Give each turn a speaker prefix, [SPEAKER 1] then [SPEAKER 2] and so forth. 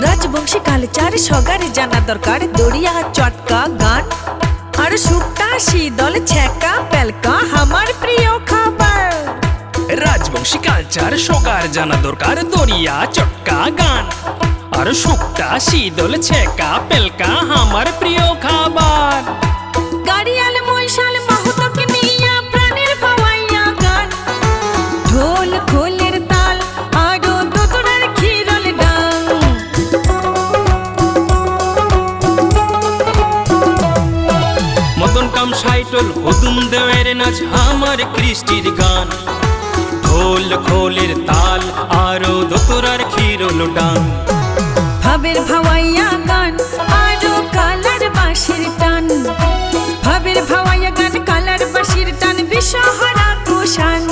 [SPEAKER 1] Rajbanshi culture সগার জানা দরকার দড়িয়া চটকা গান আর শুকটা শীতল ছ্যাঁকা পেলকা আমার প্রিয় খাবার।
[SPEAKER 2] রাজবংশী কালচার সবার জানা দরকার দড়িয়া চটকা গান আর শুকটা শীতল ছেকা পেলকা আমার প্রিয় খাবার।
[SPEAKER 1] গাড়িয়াল মৈশাল মাহুতকে নিয়া প্রাণের পাওয়াইয়া গান ঢোল খোলের তাল আরো দোতরার খিরল ডাং।
[SPEAKER 2] মদন কাম সাইটল হুদুম দেওয়ের নাচ আমার কৃষ্টির গান ঢোল খোলের তাল আরো দোতরার খিরল ডাং।
[SPEAKER 1] ভাবের ভাওয়াইয়া গান আরো কালার বাঁশির টান ভাবের ভাওয়াইয়া গান কালার বাঁশির টান বিশ্বহারা কুষাণ।